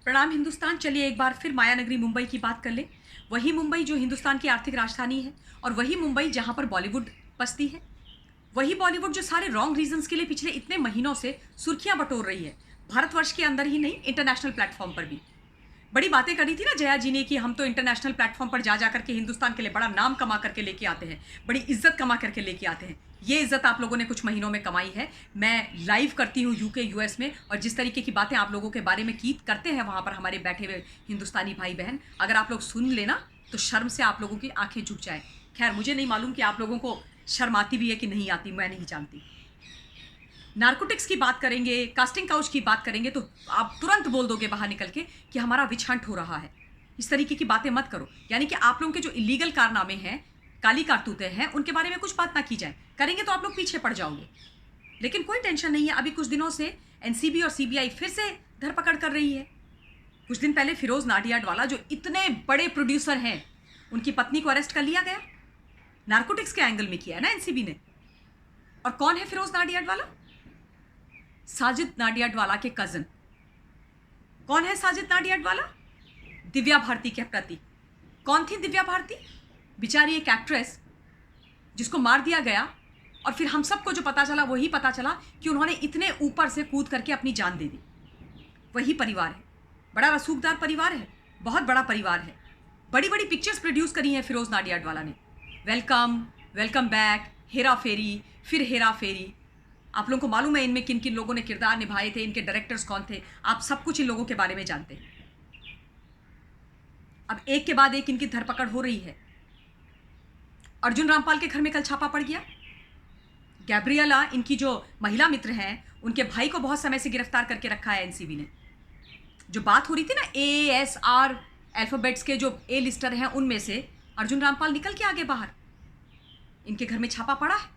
प्रणाम हिंदुस्तान। चलिए एक बार फिर माया नगरी मुंबई की बात कर ले। वही मुंबई जो हिंदुस्तान की आर्थिक राजधानी है, और वही मुंबई जहां पर बॉलीवुड बसती है। वही बॉलीवुड जो सारे रॉन्ग रीजंस के लिए पिछले इतने महीनों से सुर्खियां बटोर रही है, भारतवर्ष के अंदर ही नहीं, इंटरनेशनल प्लेटफॉर्म पर भी। बड़ी बातें करी थी ना जया जी ने कि हम तो इंटरनेशनल प्लेटफॉर्म पर जा जा करके हिंदुस्तान के लिए बड़ा नाम कमा करके लेके आते हैं, बड़ी इज्जत कमा करके लेके आते हैं। ये इज्जत आप लोगों ने कुछ महीनों में कमाई है। मैं लाइव करती हूँ यूके यूएस में, और जिस तरीके की बातें आप लोगों के बारे में की करते हैं वहाँ पर हमारे बैठे हुए हिंदुस्तानी भाई बहन, अगर आप लोग सुन लेना तो शर्म से आप लोगों की आंखें झुक जाए। खैर, मुझे नहीं मालूम कि आप लोगों को शर्म आती भी है कि नहीं आती, मैं नहीं जानती। नार्कोटिक्स की बात करेंगे, कास्टिंग काउच की बात करेंगे तो आप तुरंत बोल दोगे बाहर निकल के कि हमारा विच हंट हो रहा है। इस तरीके की बातें मत करो। यानी कि आप लोगों के जो इलीगल कारनामे हैं, काली कारतूतें हैं, उनके बारे में कुछ बात ना की जाए। करेंगे तो आप लोग पीछे पड़ जाओगे। लेकिन कोई टेंशन नहीं है। अभी कुछ दिनों से एनसीबी और सीबीआई फिर से धरपकड़ कर रही है। कुछ दिन पहले फिरोज नाडियाडवाला जो इतने बड़े प्रोड्यूसर हैं, उनकी पत्नी को अरेस्ट कर लिया गया। नार्कोटिक्स के एंगल में किया है ना एनसीबी ने। और कौन है फिरोज नाडियाडवाला? साजिद नाडियाडवाला के कजन। कौन है साजिद नाडियाडवाला? दिव्या भारती के प्रति। कौन थी दिव्या भारती? बेचारी एक एक्ट्रेस जिसको मार दिया गया, और फिर हम सबको जो पता चला वही पता चला कि उन्होंने इतने ऊपर से कूद करके अपनी जान दे दी। वही परिवार है, बड़ा रसूखदार परिवार है, बहुत बड़ा परिवार है। बड़ी बड़ी पिक्चर्स प्रोड्यूस करी हैं फिरोज नाडियाडवाला ने। वेलकम, वेलकम बैक, हेरा फेरी, फिर हेरा फेरी। आप लोगों को मालूम है इनमें किन किन लोगों ने किरदार निभाए थे, इनके डायरेक्टर्स कौन थे। आप सब कुछ इन लोगों के बारे में जानते हैं। अब एक के बाद एक इनकी धरपकड़ हो रही है। अर्जुन रामपाल के घर में कल छापा पड़ गया। गैब्रियला, इनकी जो महिला मित्र हैं, उनके भाई को बहुत समय से गिरफ्तार करके रखा है एनसीबी ने। जो बात हो रही थी ना ASR अल्फाबेट्स के जो ए लिस्टर हैं, उनमें से अर्जुन रामपाल निकल के आगे बाहर। इनके घर में छापा पड़ा है।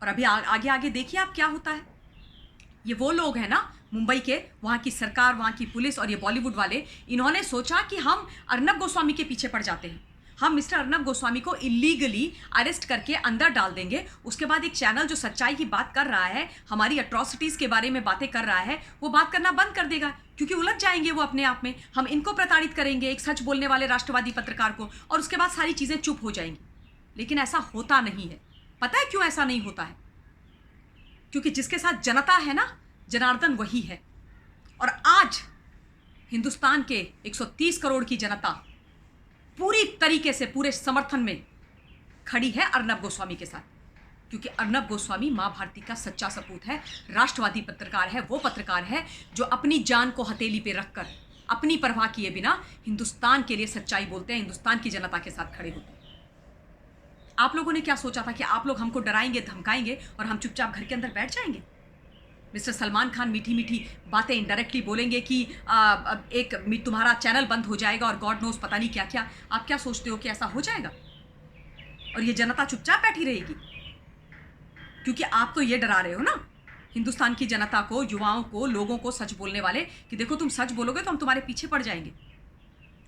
और अभी आगे आगे देखिए आप क्या होता है। ये वो लोग हैं ना मुंबई के, वहाँ की सरकार, वहाँ की पुलिस और ये बॉलीवुड वाले, इन्होंने सोचा कि हम अर्नब गोस्वामी के पीछे पड़ जाते हैं। हम मिस्टर अर्नब गोस्वामी को इलीगली अरेस्ट करके अंदर डाल देंगे। उसके बाद एक चैनल जो सच्चाई की बात कर रहा है, हमारी अट्रॉसिटीज़ के बारे में बातें कर रहा है, वो बात करना बंद कर देगा, क्योंकि उलझ जाएंगे वो अपने आप में। हम इनको प्रताड़ित करेंगे, एक सच बोलने वाले राष्ट्रवादी पत्रकार को, और उसके बाद सारी चीज़ें चुप हो जाएंगी। लेकिन ऐसा होता नहीं है। पता है क्यों ऐसा नहीं होता है? क्योंकि जिसके साथ जनता है ना, जनार्दन वही है। और आज हिंदुस्तान के 130 करोड़ की जनता पूरी तरीके से, पूरे समर्थन में खड़ी है अर्नब गोस्वामी के साथ। क्योंकि अर्नब गोस्वामी मां भारती का सच्चा सपूत है, राष्ट्रवादी पत्रकार है। वो पत्रकार है जो अपनी जान को हथेली पे रखकर, अपनी परवाह किए बिना हिंदुस्तान के लिए सच्चाई बोलते हैं, हिंदुस्तान की जनता के साथ खड़े होते हैं। आप लोगों ने क्या सोचा था कि आप लोग हमको डराएंगे, धमकाएंगे और हम चुपचाप घर के अंदर बैठ जाएंगे? मिस्टर सलमान खान मीठी मीठी बातें इनडायरेक्टली बोलेंगे कि तुम्हारा चैनल बंद हो जाएगा और गॉड नोस पता नहीं क्या क्या। आप क्या सोचते हो कि ऐसा हो जाएगा और ये जनता चुपचाप बैठी रहेगी? क्योंकि आप तो ये डरा रहे हो ना हिंदुस्तान की जनता को, युवाओं को, लोगों को, सच बोलने वाले, कि देखो तुम सच बोलोगे तो हम तुम्हारे पीछे पड़ जाएंगे,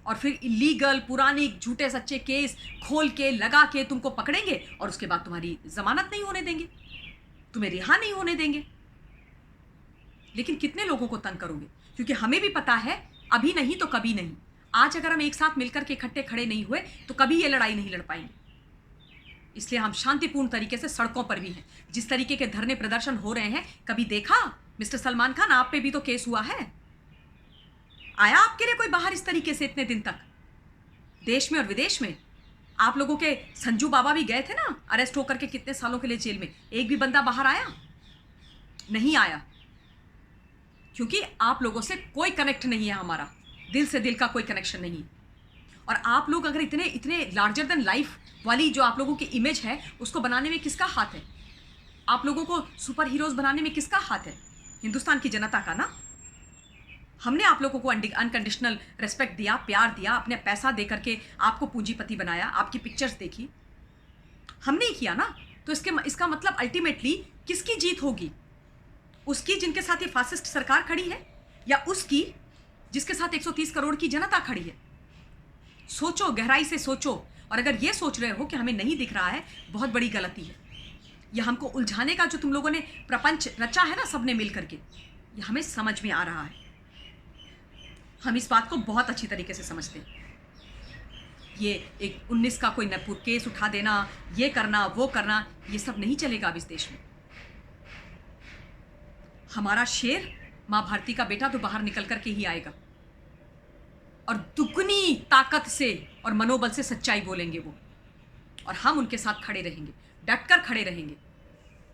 और फिर इलीगल पुराने झूठे सच्चे केस खोल के लगा के तुमको पकड़ेंगे, और उसके बाद तुम्हारी जमानत नहीं होने देंगे, तुम्हें रिहा नहीं होने देंगे। लेकिन कितने लोगों को तंग करोगे? क्योंकि हमें भी पता है, अभी नहीं तो कभी नहीं। आज अगर हम एक साथ मिलकर के इकट्ठे खड़े नहीं हुए तो कभी ये लड़ाई नहीं लड़ पाएंगे। इसलिए हम शांतिपूर्ण तरीके से सड़कों पर भी हैं। जिस तरीके के धरने प्रदर्शन हो रहे हैं, कभी देखा मिस्टर सलमान खान, आप पे भी तो केस हुआ है। आया आपके लिए कोई बाहर इस तरीके से इतने दिन तक? देश में और विदेश में आप लोगों के संजू बाबा भी गए थे ना अरेस्ट होकर के, कितने सालों के लिए जेल में। एक भी बंदा बाहर आया? नहीं आया। क्योंकि आप लोगों से कोई कनेक्ट नहीं है, हमारा दिल से दिल का कोई कनेक्शन नहीं। और आप लोग अगर इतने इतने लार्जर देन लाइफ वाली जो आप लोगों की इमेज है, उसको बनाने में किसका हाथ है? आप लोगों को सुपर हीरोज बनाने में किसका हाथ है? हिंदुस्तान की जनता का ना। हमने आप लोगों को अनकंडीशनल रिस्पेक्ट दिया, प्यार दिया, अपने पैसा दे करके आपको पूंजीपति बनाया, आपकी पिक्चर्स देखी, हमने ही किया ना। तो इसका मतलब अल्टीमेटली किसकी जीत होगी? उसकी जिनके साथ ये फासिस्ट सरकार खड़ी है, या उसकी जिसके साथ 130 करोड़ की जनता खड़ी है? सोचो, गहराई से सोचो। और अगर ये सोच रहे हो कि हमें नहीं दिख रहा है, बहुत बड़ी गलती है। ये हमको उलझाने का जो तुम लोगों ने प्रपंच रचा है ना सबने मिल करके, ये हमें समझ में आ रहा है। हम इस बात को बहुत अच्छी तरीके से समझते हैं। ये एक 19 का कोई नपुर केस उठा देना, ये करना वो करना, ये सब नहीं चलेगा अब इस देश में। हमारा शेर मां भारती का बेटा तो बाहर निकल करके ही आएगा और दुगनी ताकत से और मनोबल से सच्चाई बोलेंगे वो, और हम उनके साथ खड़े रहेंगे, डटकर खड़े रहेंगे।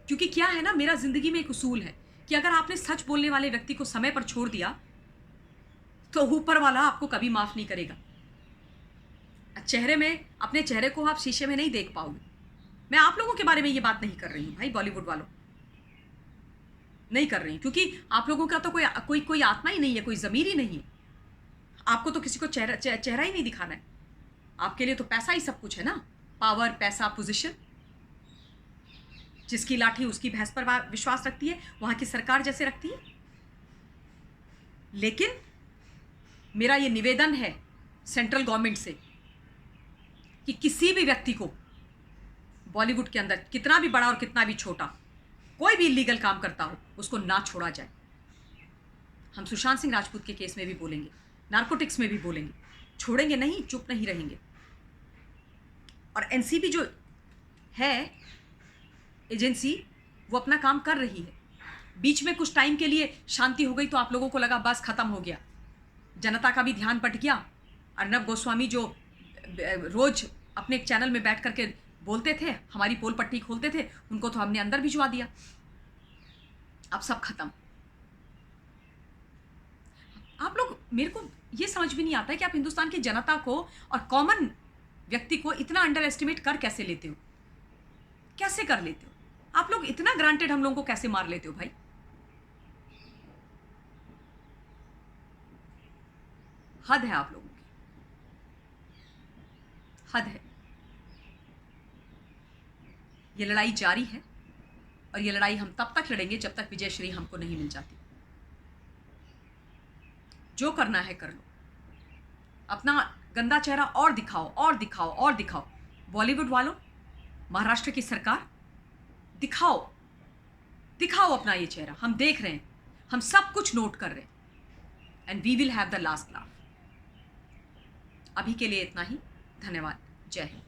क्योंकि क्या है ना, मेरा जिंदगी में एक उसूल है कि अगर आपने सच बोलने वाले व्यक्ति को समय पर छोड़ दिया तो ऊपर वाला आपको कभी माफ नहीं करेगा। चेहरे में, अपने चेहरे को आप शीशे में नहीं देख पाओगे। मैं आप लोगों के बारे में ये बात नहीं कर रही हूं भाई, बॉलीवुड वालों, नहीं कर रही, क्योंकि आप लोगों का तो कोई आत्मा ही नहीं है, कोई ज़मीर ही नहीं है। आपको तो किसी को चेहरा ही नहीं दिखाना है। आपके लिए तो पैसा ही सब कुछ है ना, पावर, पैसा, पोजीशन। जिसकी लाठी उसकी भैंस पर विश्वास रखती है, वहां की सरकार जैसे रखती है। लेकिन मेरा ये निवेदन है सेंट्रल गवर्नमेंट से कि किसी भी व्यक्ति को बॉलीवुड के अंदर, कितना भी बड़ा और कितना भी छोटा, कोई भी इलीगल काम करता हो, उसको ना छोड़ा जाए। हम सुशांत सिंह राजपूत के केस में भी बोलेंगे, नार्कोटिक्स में भी बोलेंगे, छोड़ेंगे नहीं, चुप नहीं रहेंगे। और एनसीबी जो है एजेंसी, वो अपना काम कर रही है। बीच में कुछ टाइम के लिए शांति हो गई तो आप लोगों को लगा बस खत्म हो गया, जनता का भी ध्यान बट गया। अर्नब गोस्वामी जो रोज अपने एक चैनल में बैठ करके बोलते थे, हमारी पोल पट्टी खोलते थे, उनको तो हमने अंदर भिजवा दिया। अब सब खत्म। आप लोग, मेरे को ये समझ भी नहीं आता है कि आप हिंदुस्तान की जनता को और कॉमन व्यक्ति को इतना अंडर एस्टिमेट कर कैसे लेते हो, कैसे कर लेते हो? आप लोग इतना ग्रांटेड हम लोगों को कैसे मार लेते हो भाई? हद है आप लोगों की, हद है। ये लड़ाई जारी है और ये लड़ाई हम तब तक लड़ेंगे जब तक विजय श्री हमको नहीं मिल जाती। जो करना है कर लो, अपना गंदा चेहरा और दिखाओ और दिखाओ और दिखाओ। बॉलीवुड वालों, महाराष्ट्र की सरकार, दिखाओ दिखाओ अपना ये चेहरा। हम देख रहे हैं, हम सब कुछ नोट कर रहे हैं। And we will have the last laugh. अभी के लिए इतना ही। धन्यवाद। जय हिंद।